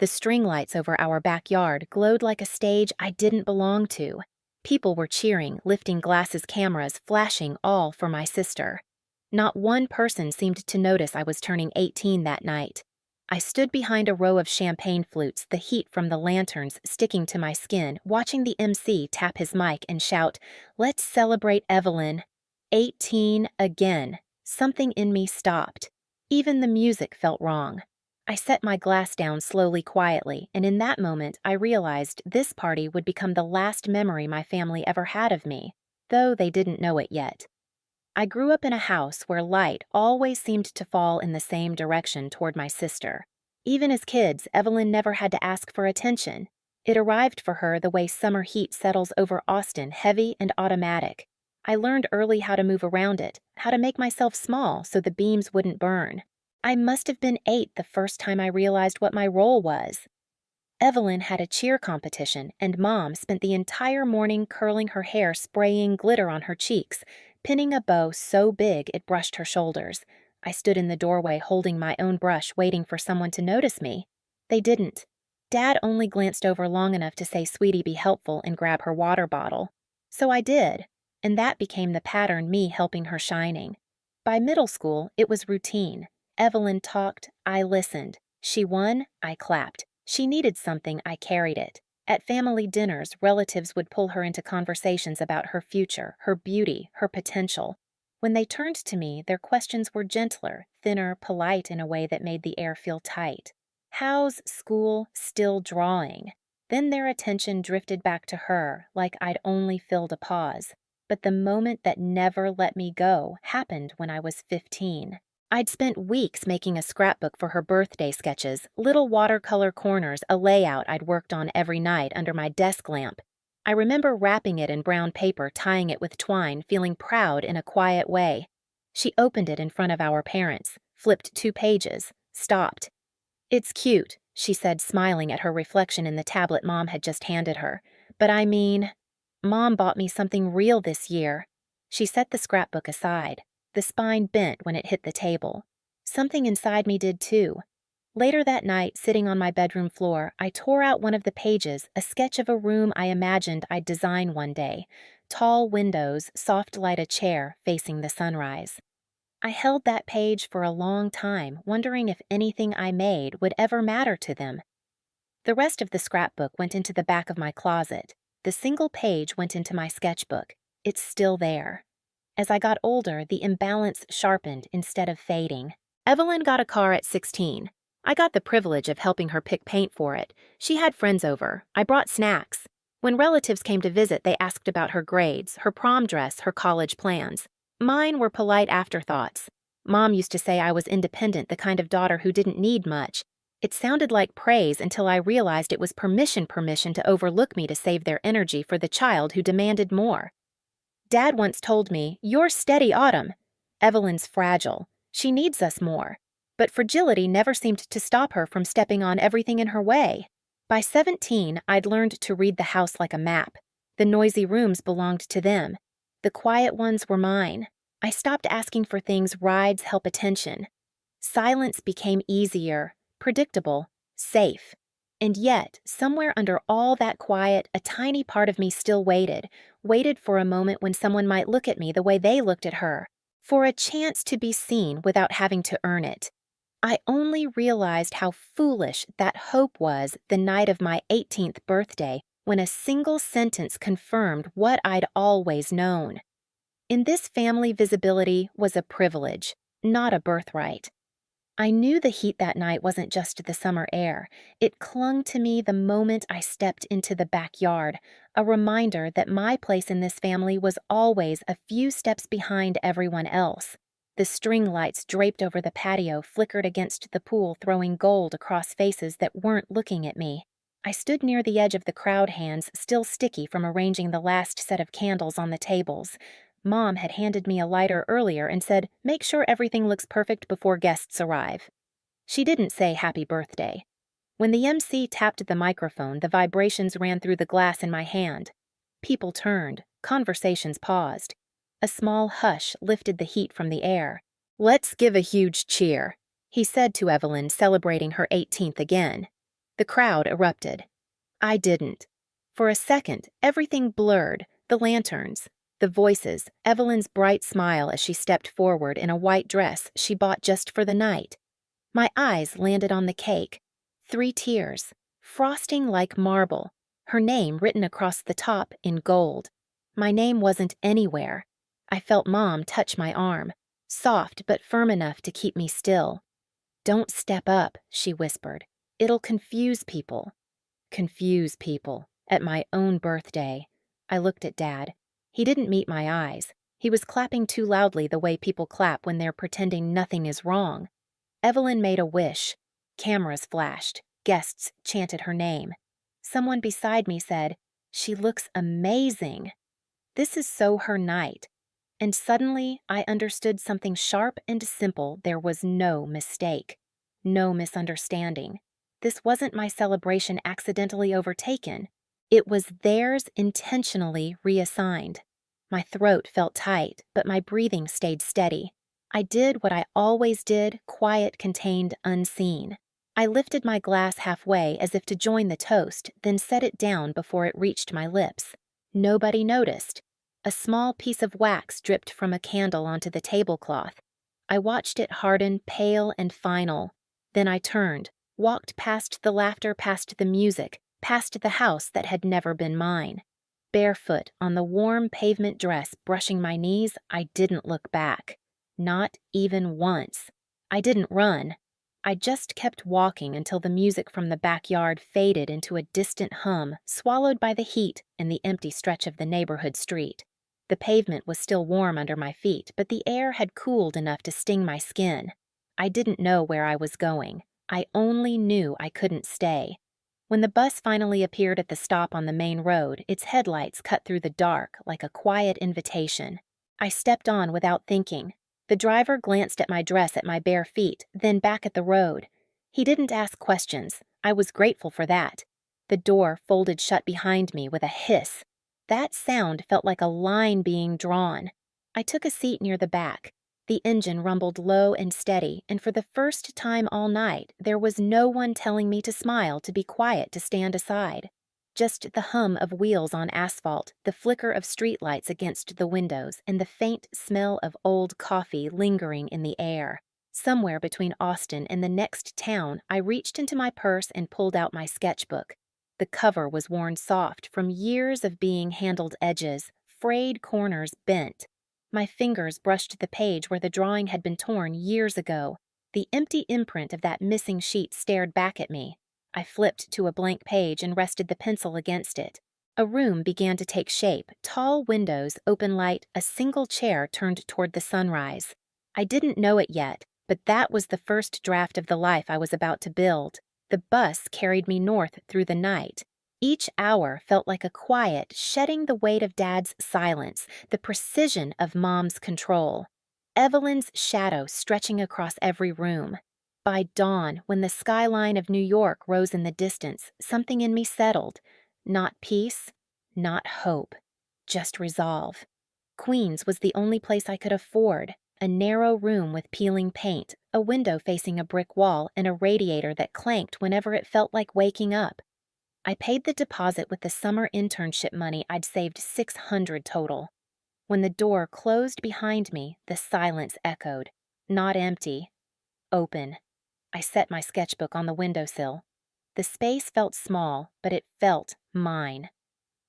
The string lights over our backyard glowed like a stage I didn't belong to. People were cheering, lifting glasses, cameras, flashing, all for my sister. Not one person seemed to notice I was turning 18 that night. I stood behind a row of champagne flutes, the heat from the lanterns sticking to my skin, watching the MC tap his mic and shout, "Let's celebrate Evelyn." 18 again. Something in me stopped. Even the music felt wrong. I set my glass down slowly, quietly, and in that moment I realized this party would become the last memory my family ever had of me, though they didn't know it yet. I grew up in a house where light always seemed to fall in the same direction toward my sister. Even as kids, Evelyn never had to ask for attention. It arrived for her the way summer heat settles over Austin, heavy and automatic. I learned early how to move around it, how to make myself small so the beams wouldn't burn. I must have been 8 the first time I realized what my role was. Evelyn had a cheer competition, and Mom spent the entire morning curling her hair, spraying glitter on her cheeks, pinning a bow so big it brushed her shoulders. I stood in the doorway holding my own brush, waiting for someone to notice me. They didn't. Dad only glanced over long enough to say, "Sweetie, be helpful," and grab her water bottle. So I did, and that became the pattern, me helping her shining. By middle school, it was routine. Evelyn talked, I listened. She won, I clapped. She needed something, I carried it. At family dinners, relatives would pull her into conversations about her future, her beauty, her potential. When they turned to me, their questions were gentler, thinner, polite in a way that made the air feel tight. "How's school?" Still drawing. Then their attention drifted back to her, like I'd only filled a pause. But the moment that never let me go happened when I was 15. I'd spent weeks making a scrapbook for her birthday sketches, little watercolor corners, a layout I'd worked on every night under my desk lamp. I remember wrapping it in brown paper, tying it with twine, feeling proud in a quiet way. She opened it in front of our parents, flipped 2 pages, stopped. "It's cute," she said, smiling at her reflection in the tablet Mom had just handed her. "But I mean, Mom bought me something real this year." She set the scrapbook aside. The spine bent when it hit the table. Something inside me did too. Later that night, sitting on my bedroom floor, I tore out one of the pages, a sketch of a room I imagined I'd design one day. Tall windows, soft light, a chair facing the sunrise. I held that page for a long time, wondering if anything I made would ever matter to them. The rest of the scrapbook went into the back of my closet. The single page went into my sketchbook. It's still there. As I got older, the imbalance sharpened instead of fading. Evelyn got a car at 16. I got the privilege of helping her pick paint for it. She had friends over. I brought snacks. When relatives came to visit, they asked about her grades, her prom dress, her college plans. Mine were polite afterthoughts. Mom used to say I was independent, the kind of daughter who didn't need much. It sounded like praise until I realized it was permission to overlook me to save their energy for the child who demanded more. Dad once told me, "You're steady, Autumn. Evelyn's fragile. She needs us more." But fragility never seemed to stop her from stepping on everything in her way. By 17, I'd learned to read the house like a map. The noisy rooms belonged to them. The quiet ones were mine. I stopped asking for things, rides, help, attention. Silence became easier, predictable, safe. And yet, somewhere under all that quiet, a tiny part of me still waited for a moment when someone might look at me the way they looked at her, for a chance to be seen without having to earn it. I only realized how foolish that hope was the night of my 18th birthday, when a single sentence confirmed what I'd always known. In this family, visibility was a privilege, not a birthright. I knew the heat that night wasn't just the summer air. It clung to me the moment I stepped into the backyard, a reminder that my place in this family was always a few steps behind everyone else. The string lights draped over the patio flickered against the pool, throwing gold across faces that weren't looking at me. I stood near the edge of the crowd, hands still sticky from arranging the last set of candles on the tables. Mom had handed me a lighter earlier and said, "Make sure everything looks perfect before guests arrive." She didn't say happy birthday. When the MC tapped the microphone, the vibrations ran through the glass in my hand. People turned. Conversations paused. A small hush lifted the heat from the air. "Let's give a huge cheer," he said to Evelyn, celebrating her 18th again. The crowd erupted. I didn't. For a second, everything blurred, the lanterns, the voices, Evelyn's bright smile as she stepped forward in a white dress she bought just for the night. My eyes landed on the cake. 3 tiers, frosting like marble, her name written across the top in gold. My name wasn't anywhere. I felt Mom touch my arm, soft but firm enough to keep me still. "Don't step up," she whispered. "It'll confuse people." Confuse people. At my own birthday. I looked at Dad. He didn't meet my eyes. He was clapping too loudly the way people clap when they're pretending nothing is wrong. Evelyn made a wish. Cameras flashed. Guests chanted her name. Someone beside me said, "She looks amazing." This is so her night. And suddenly I understood something sharp and simple. There was no mistake. No misunderstanding. This wasn't my celebration accidentally overtaken. It was theirs intentionally reassigned. My throat felt tight, but my breathing stayed steady. I did what I always did, quiet, contained, unseen. I lifted my glass halfway as if to join the toast, then set it down before it reached my lips. Nobody noticed. A small piece of wax dripped from a candle onto the tablecloth. I watched it harden pale and final. Then I turned, walked past the laughter, past the music, past the house that had never been mine. Barefoot on the warm pavement dress brushing my knees, I didn't look back. Not even once. I didn't run. I just kept walking until the music from the backyard faded into a distant hum, swallowed by the heat and the empty stretch of the neighborhood street. The pavement was still warm under my feet, but the air had cooled enough to sting my skin. I didn't know where I was going. I only knew I couldn't stay. When the bus finally appeared at the stop on the main road, its headlights cut through the dark like a quiet invitation. I stepped on without thinking. The driver glanced at my dress at my bare feet, then back at the road. He didn't ask questions. I was grateful for that. The door folded shut behind me with a hiss. That sound felt like a line being drawn. I took a seat near the back. The engine rumbled low and steady, and for the first time all night, there was no one telling me to smile, to be quiet, to stand aside. Just the hum of wheels on asphalt, the flicker of streetlights against the windows, and the faint smell of old coffee lingering in the air. Somewhere between Austin and the next town, I reached into my purse and pulled out my sketchbook. The cover was worn soft from years of being handled edges, frayed corners bent. My fingers brushed the page where the drawing had been torn years ago. The empty imprint of that missing sheet stared back at me. I flipped to a blank page and rested the pencil against it. A room began to take shape, tall windows, open light, a single chair turned toward the sunrise. I didn't know it yet, but that was the first draft of the life I was about to build. The bus carried me north through the night. Each hour felt like a quiet, shedding the weight of Dad's silence, the precision of Mom's control. Evelyn's shadow stretching across every room. By dawn, when the skyline of New York rose in the distance, something in me settled. Not peace, not hope, just resolve. Queens was the only place I could afford. A narrow room with peeling paint, a window facing a brick wall, and a radiator that clanked whenever it felt like waking up. I paid the deposit with the summer internship money I'd saved, $600 total. When the door closed behind me, the silence echoed. Not empty. Open. I set my sketchbook on the windowsill. The space felt small, but it felt mine.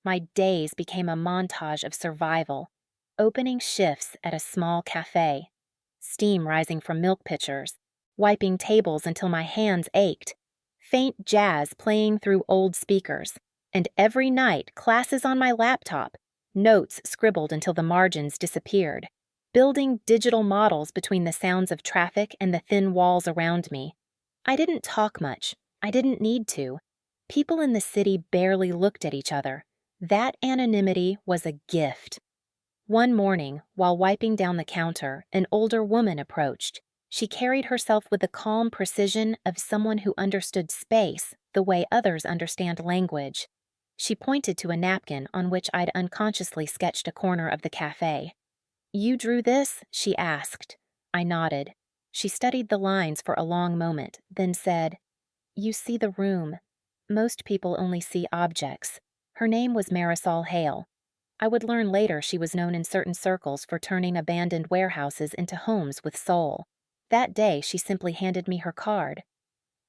My days became a montage of survival. Opening shifts at a small cafe. Steam rising from milk pitchers. Wiping tables until my hands ached. Faint jazz playing through old speakers. And every night, classes on my laptop. Notes scribbled until the margins disappeared. Building digital models between the sounds of traffic and the thin walls around me. I didn't talk much. I didn't need to. People in the city barely looked at each other. That anonymity was a gift. One morning, while wiping down the counter, an older woman approached. She carried herself with the calm precision of someone who understood space the way others understand language. She pointed to a napkin on which I'd unconsciously sketched a corner of the cafe. "You drew this?" she asked. I nodded. She studied the lines for a long moment, then said, "You see the room. Most people only see objects. Her name was Marisol Hale. I would learn later she was known in certain circles for turning abandoned warehouses into homes with soul. That day, she simply handed me her card.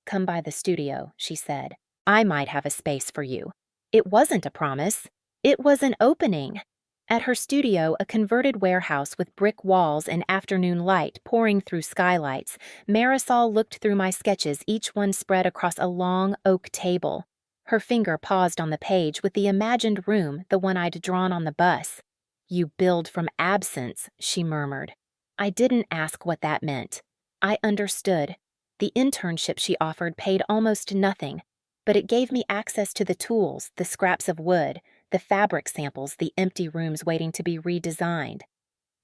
"Come by the studio," she said. "I might have a space for you." It wasn't a promise. It was an opening. At her studio, a converted warehouse with brick walls and afternoon light pouring through skylights, Marisol looked through my sketches, each one spread across a long oak table. Her finger paused on the page with the imagined room, the one I'd drawn on the bus. "You build from absence," she murmured. I didn't ask what that meant. I understood. The internship she offered paid almost nothing, but it gave me access to the tools, the scraps of wood, the fabric samples, the empty rooms waiting to be redesigned.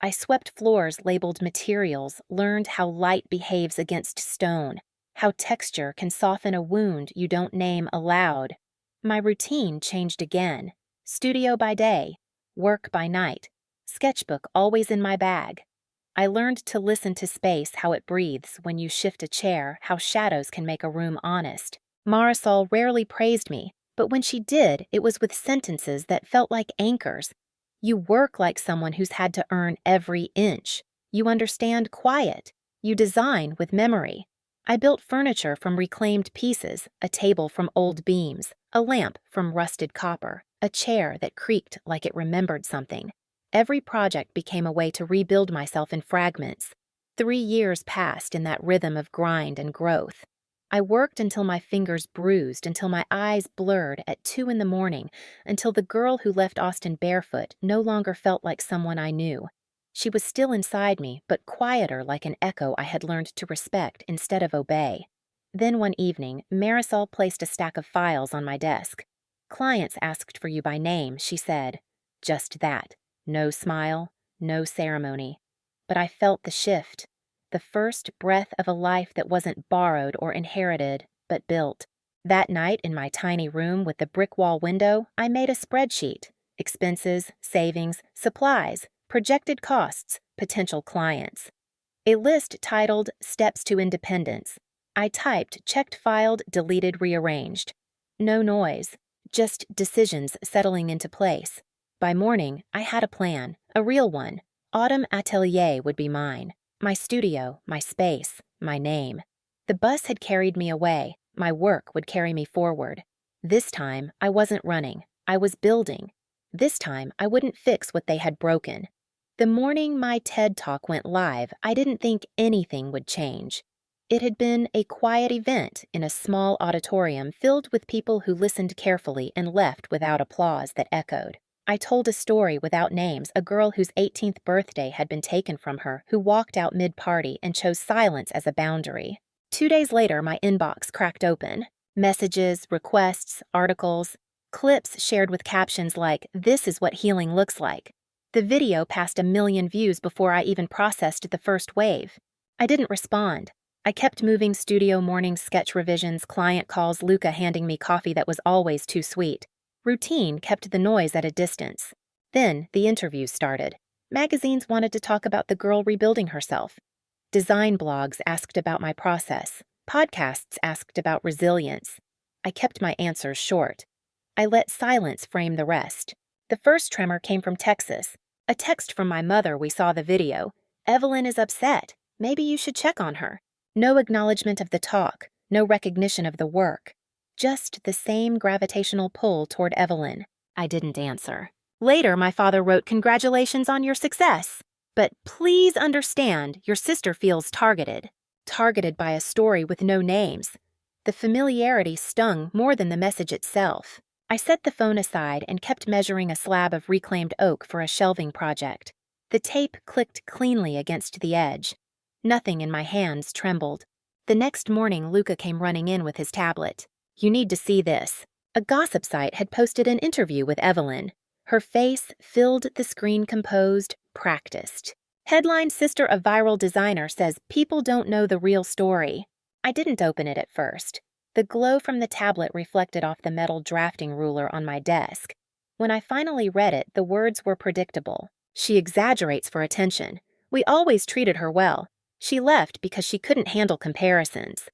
I swept floors labeled materials, learned how light behaves against stone, how texture can soften a wound you don't name aloud. My routine changed again. Studio by day, work by night, sketchbook always in my bag. I learned to listen to space, how it breathes when you shift a chair, how shadows can make a room honest. Marisol rarely praised me, but when she did, it was with sentences that felt like anchors. "You work like someone who's had to earn every inch. You understand quiet. You design with memory." I built furniture from reclaimed pieces, a table from old beams, a lamp from rusted copper, a chair that creaked like it remembered something. Every project became a way to rebuild myself in fragments. 3 years passed in that rhythm of grind and growth. I worked until my fingers bruised, until my eyes blurred at 2 in the morning, until the girl who left Austin barefoot no longer felt like someone I knew. She was still inside me, but quieter, like an echo I had learned to respect instead of obey. Then one evening, Marisol placed a stack of files on my desk. "Clients asked for you by name," she said. Just that. No smile, no ceremony. But I felt the shift. The first breath of a life that wasn't borrowed or inherited, but built. That night, in my tiny room with the brick wall window, I made a spreadsheet. Expenses, savings, supplies, projected costs, potential clients. A list titled "Steps to Independence." I typed, checked, filed, deleted, rearranged. No noise, just decisions settling into place. By morning, I had a plan, a real one. Autumn Atelier would be mine. My studio, my space, my name. The bus had carried me away. My work would carry me forward. This time, I wasn't running. I was building. This time, I wouldn't fix what they had broken. The morning my TED Talk went live, I didn't think anything would change. It had been a quiet event in a small auditorium filled with people who listened carefully and left without applause that echoed. I told a story without names, a girl whose 18th birthday had been taken from her, who walked out mid-party and chose silence as a boundary. 2 days later, my inbox cracked open. Messages, requests, articles, clips shared with captions like, "This is what healing looks like." The video passed 1 million views before I even processed the first wave. I didn't respond. I kept moving: studio mornings, sketch revisions, client calls, Luca handing me coffee that was always too sweet. Routine kept the noise at a distance. Then the interviews started. Magazines wanted to talk about the girl rebuilding herself. Design blogs asked about my process. Podcasts asked about resilience. I kept my answers short. I let silence frame the rest. The first tremor came from Texas. A text from my mother: "We saw the video. Evelyn is upset. Maybe you should check on her." No acknowledgement of the talk, no recognition of the work. Just the same gravitational pull toward Evelyn. I didn't answer. Later, my father wrote, "Congratulations on your success. But please understand, your sister feels targeted." Targeted by a story with no names. The familiarity stung more than the message itself. I set the phone aside and kept measuring a slab of reclaimed oak for a shelving project. The tape clicked cleanly against the edge. Nothing in my hands trembled. The next morning, Luca came running in with his tablet. "You need to see this." A gossip site had posted an interview with Evelyn. Her face filled the screen, composed, practiced. Headline: "Sister of viral designer says people don't know the real story." I didn't open it at first. The glow from the tablet reflected off the metal drafting ruler on my desk. When I finally read it, the words were predictable. "She exaggerates for attention. We always treated her well. She left because she couldn't handle comparisons.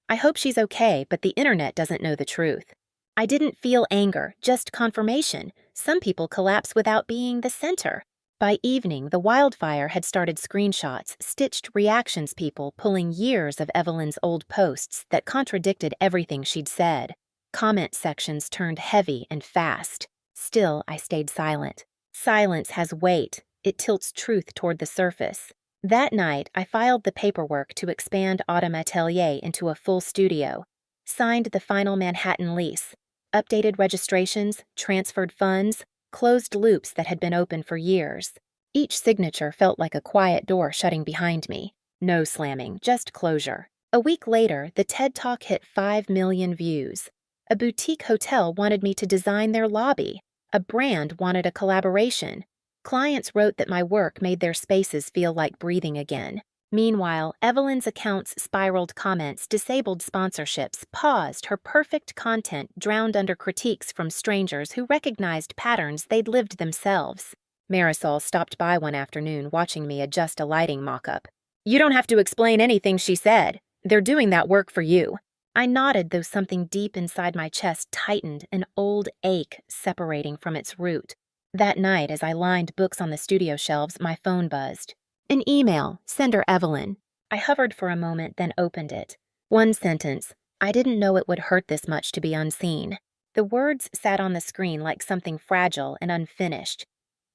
I hope she's okay, but the internet doesn't know the truth." I didn't feel anger, just confirmation. Some people collapse without being the center. By evening, the wildfire had started screenshots, stitched reactions people pulling years of Evelyn's old posts that contradicted everything she'd said. Comment sections turned heavy and fast. Still, I stayed silent. Silence has weight. It tilts truth toward the surface. That night, I filed the paperwork to expand Autumn Atelier into a full studio, signed the final Manhattan lease, updated registrations, transferred funds, closed loops that had been open for years. Each signature felt like a quiet door shutting behind me. No slamming, just closure. A week later, the TED Talk hit 5 million views. A boutique hotel wanted me to design their lobby. A brand wanted a collaboration. Clients wrote that my work made their spaces feel like breathing again. Meanwhile, Evelyn's accounts spiraled comments, disabled sponsorships, paused, her perfect content drowned under critiques from strangers who recognized patterns they'd lived themselves. Marisol stopped by one afternoon watching me adjust a lighting mock-up. "You don't have to explain anything she said. They're doing that work for you." I nodded, though something deep inside my chest tightened, an old ache separating from its root. That night, as I lined books on the studio shelves, my phone buzzed. An email, sender Evelyn. I hovered for a moment, then opened it. One sentence. I didn't know it would hurt this much to be unseen. The words sat on the screen like something fragile and unfinished.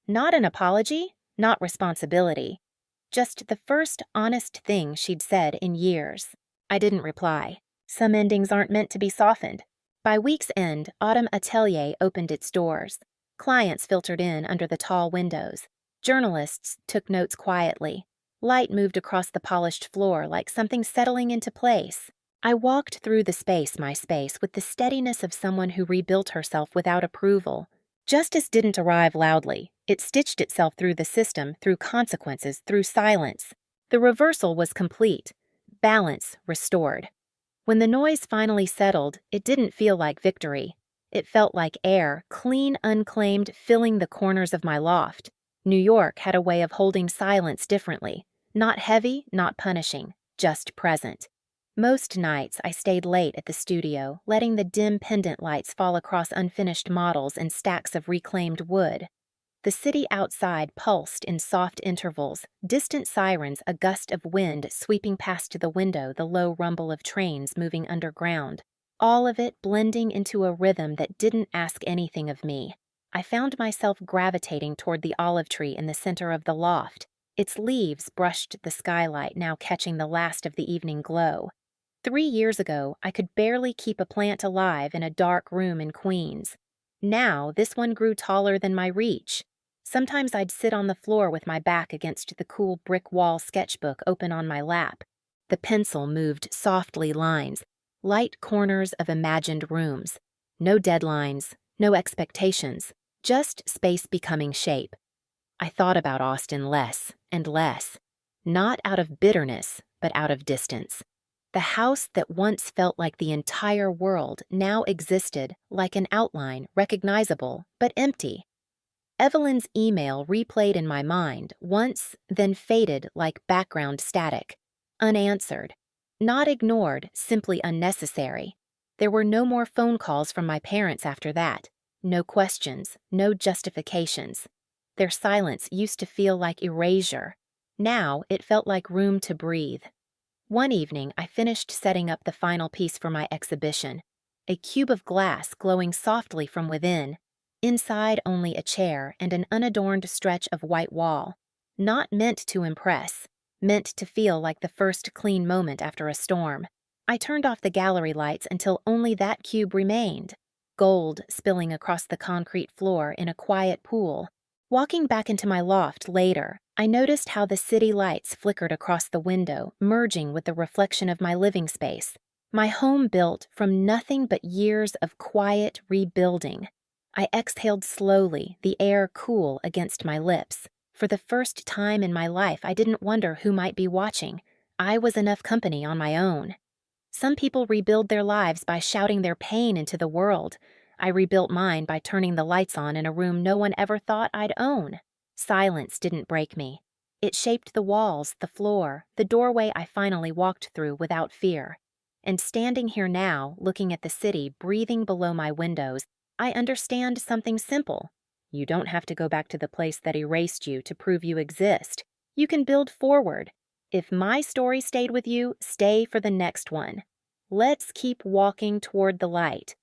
Not an apology, not responsibility. Just the first honest thing she'd said in years. I didn't reply. Some endings aren't meant to be softened. By week's end, Autumn Atelier opened its doors. Clients filtered in under the tall windows. Journalists took notes quietly. Light moved across the polished floor like something settling into place. I walked through the space, my space, with the steadiness of someone who rebuilt herself without approval. Justice didn't arrive loudly. It stitched itself through the system, through consequences, through silence. The reversal was complete. Balance restored. When the noise finally settled, it didn't feel like victory. It felt like air, clean, unclaimed, filling the corners of my loft. New York had a way of holding silence differently. Not heavy, not punishing, just present. Most nights I stayed late at the studio, letting the dim pendant lights fall across unfinished models and stacks of reclaimed wood. The city outside pulsed in soft intervals, distant sirens, a gust of wind sweeping past the window, the low rumble of trains moving underground. All of it blending into a rhythm that didn't ask anything of me. I found myself gravitating toward the olive tree in the center of the loft. Its leaves brushed the skylight, now catching the last of the evening glow. 3 years ago, I could barely keep a plant alive in a dark room in Queens. Now, this one grew taller than my reach. Sometimes I'd sit on the floor with my back against the cool brick wall sketchbook open on my lap. The pencil moved softly lines, light corners of imagined rooms. No deadlines, no expectations, just space becoming shape. I thought about Austin less and less, not out of bitterness, but out of distance. The house that once felt like the entire world now existed like an outline, recognizable, but empty. Evelyn's email replayed in my mind once, then faded like background static. Unanswered. Not ignored, simply unnecessary. There were no more phone calls from my parents after that. No questions, no justifications. Their silence used to feel like erasure. Now it felt like room to breathe. One evening, I finished setting up the final piece for my exhibition. A cube of glass glowing softly from within. Inside only a chair and an unadorned stretch of white wall. Not meant to impress. Meant to feel like the first clean moment after a storm. I turned off the gallery lights until only that cube remained. Gold spilling across the concrete floor in a quiet pool. Walking back into my loft later, I noticed how the city lights flickered across the window, merging with the reflection of my living space. My home built from nothing but years of quiet rebuilding. I exhaled slowly, the air cool against my lips. For the first time in my life, I didn't wonder who might be watching. I was enough company on my own. Some people rebuild their lives by shouting their pain into the world. I rebuilt mine by turning the lights on in a room no one ever thought I'd own. Silence didn't break me. It shaped the walls, the floor, the doorway I finally walked through without fear. And standing here now, looking at the city breathing below my windows, I understand something simple. You don't have to go back to the place that erased you to prove you exist. You can build forward. If my story stayed with you, stay for the next one. Let's keep walking toward the light.